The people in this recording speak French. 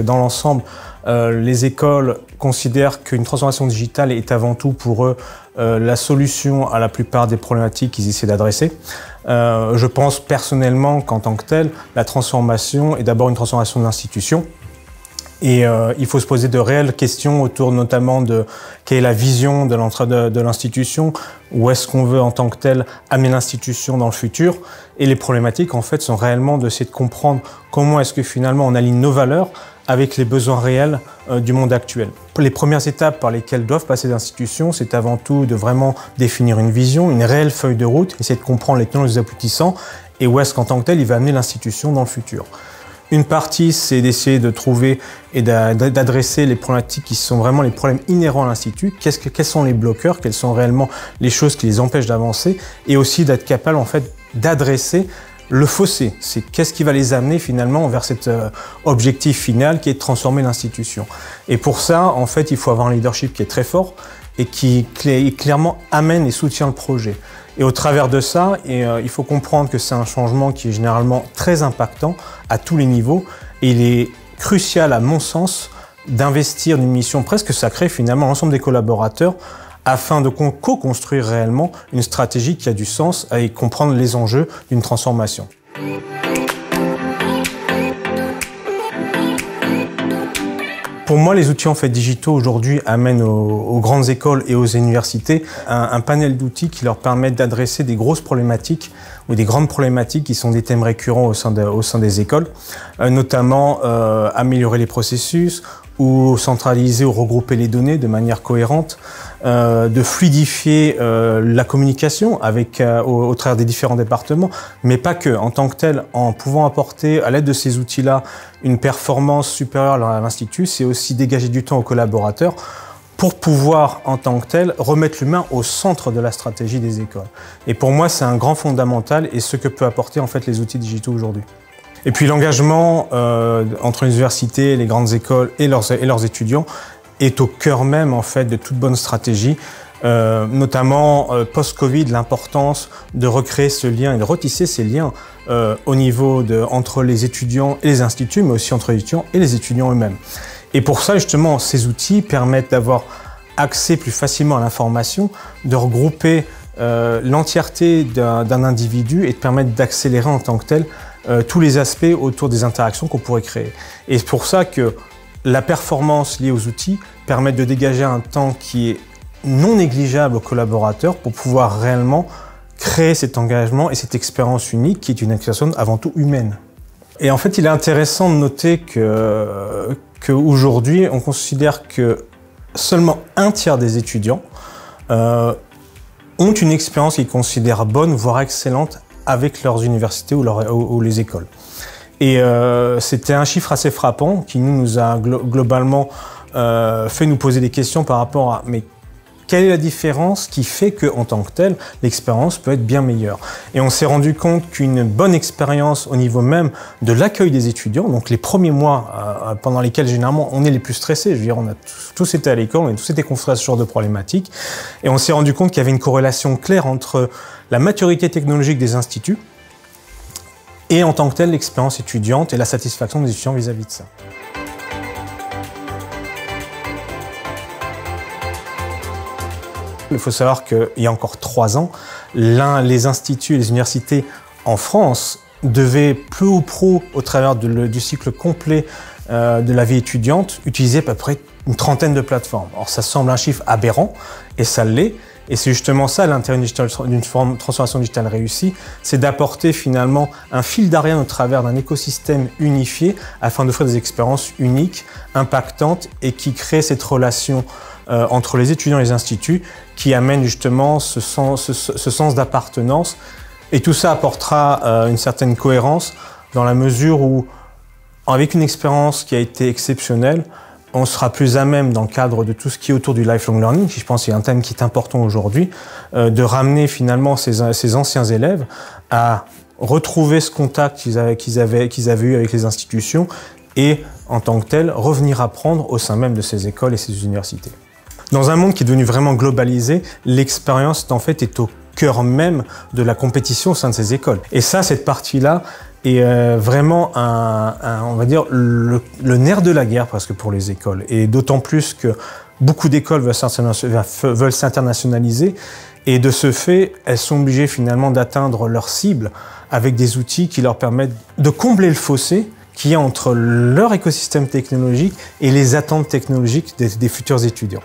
dans l'ensemble, les écoles considèrent qu'une transformation digitale est avant tout pour eux la solution à la plupart des problématiques qu'ils essaient d'adresser. Je pense personnellement qu'en tant que telle, la transformation est d'abord une transformation de l'institution. Et il faut se poser de réelles questions autour notamment de quelle est la vision de l'institution, où est-ce qu'on veut en tant que tel amener l'institution dans le futur. Et les problématiques en fait sont réellement d'essayer de comprendre comment est-ce que finalement on aligne nos valeurs avec les besoins réels du monde actuel. Les premières étapes par lesquelles doivent passer les institutions, c'est avant tout de vraiment définir une vision, une réelle feuille de route, essayer de comprendre les tenants et les aboutissants et où est-ce qu'en tant que tel il va amener l'institution dans le futur. Une partie, c'est d'essayer de trouver et d'adresser les problématiques qui sont vraiment les problèmes inhérents à l'Institut. Quels sont les bloqueurs, quelles sont réellement les choses qui les empêchent d'avancer, et aussi d'être capable en fait d'adresser le fossé. C'est qu'est-ce qui va les amener finalement vers cet objectif final qui est de transformer l'institution. Et pour ça, en fait, il faut avoir un leadership qui est très fort et qui clairement amène et soutient le projet. Et au travers de ça, il faut comprendre que c'est un changement qui est généralement très impactant à tous les niveaux. Et il est crucial, à mon sens, d'investir d'une mission presque sacrée, finalement, l'ensemble des collaborateurs, afin de co-construire réellement une stratégie qui a du sens et comprendre les enjeux d'une transformation. Pour moi, les outils en fait digitaux aujourd'hui amènent aux grandes écoles et aux universités un panel d'outils qui leur permettent d'adresser des grosses problématiques ou des grandes problématiques qui sont des thèmes récurrents au sein des écoles, notamment améliorer les processus ou centraliser ou regrouper les données de manière cohérente, de fluidifier la communication au travers des différents départements, mais pas que. En tant que tel, en pouvant apporter à l'aide de ces outils-là une performance supérieure à l'Institut, c'est aussi dégager du temps aux collaborateurs pour pouvoir, en tant que tel, remettre l'humain au centre de la stratégie des écoles. Et pour moi, c'est un grand fondamental et ce que peut apporter en fait les outils digitaux aujourd'hui. Et puis l'engagement entre l'université, les grandes écoles et leurs étudiants est au cœur même en fait de toute bonne stratégie, notamment post-Covid, l'importance de recréer ce lien et de retisser ces liens au niveau entre les étudiants et les instituts, mais aussi entre les étudiants et les étudiants eux-mêmes. Et pour ça, justement, ces outils permettent d'avoir accès plus facilement à l'information, de regrouper l'entièreté d'un individu et de permettre d'accélérer en tant que tel tous les aspects autour des interactions qu'on pourrait créer. Et c'est pour ça que la performance liée aux outils permet de dégager un temps qui est non négligeable aux collaborateurs pour pouvoir réellement créer cet engagement et cette expérience unique qui est une expérience avant tout humaine. Et en fait, il est intéressant de noter qu'aujourd'hui, on considère que seulement un tiers des étudiants ont une expérience qu'ils considèrent bonne, voire excellente, avec leurs universités ou les écoles. Et c'était un chiffre assez frappant qui nous a globalement fait nous poser des questions par rapport à mais quelle est la différence qui fait qu'en tant que telle, l'expérience peut être bien meilleure. Et on s'est rendu compte qu'une bonne expérience au niveau même de l'accueil des étudiants, donc les premiers mois pendant lesquels généralement on est les plus stressés, je veux dire on a tous été à l'école, on a tous été confrontés à ce genre de problématiques, et on s'est rendu compte qu'il y avait une corrélation claire entre la maturité technologique des instituts et en tant que telle l'expérience étudiante et la satisfaction des étudiants vis-à-vis de ça. Il faut savoir qu'il y a encore 3 ans, les instituts et les universités en France devaient peu ou prou, au travers du cycle complet de la vie étudiante, utiliser à peu près une trentaine de plateformes. Alors ça semble un chiffre aberrant, et ça l'est, et c'est justement ça l'intérêt d'une transformation digitale réussie, c'est d'apporter finalement un fil d'Ariane au travers d'un écosystème unifié afin d'offrir des expériences uniques, impactantes et qui créent cette relation entre les étudiants et les instituts qui amène justement ce sens d'appartenance. Et tout ça apportera une certaine cohérence dans la mesure où, avec une expérience qui a été exceptionnelle, on sera plus à même, dans le cadre de tout ce qui est autour du lifelong learning, qui je pense est un thème qui est important aujourd'hui, de ramener finalement ces anciens élèves à retrouver ce contact qu'ils avaient eu avec les institutions et, en tant que tel, revenir apprendre au sein même de ces écoles et ces universités. Dans un monde qui est devenu vraiment globalisé, l'expérience en fait est au cœur même de la compétition au sein de ces écoles. Et ça, cette partie-là est vraiment on va dire, le nerf de la guerre presque pour les écoles. Et d'autant plus que beaucoup d'écoles veulent s'internationaliser et de ce fait, elles sont obligées finalement d'atteindre leur cible avec des outils qui leur permettent de combler le fossé qu'il y a entre leur écosystème technologique et les attentes technologiques des futurs étudiants.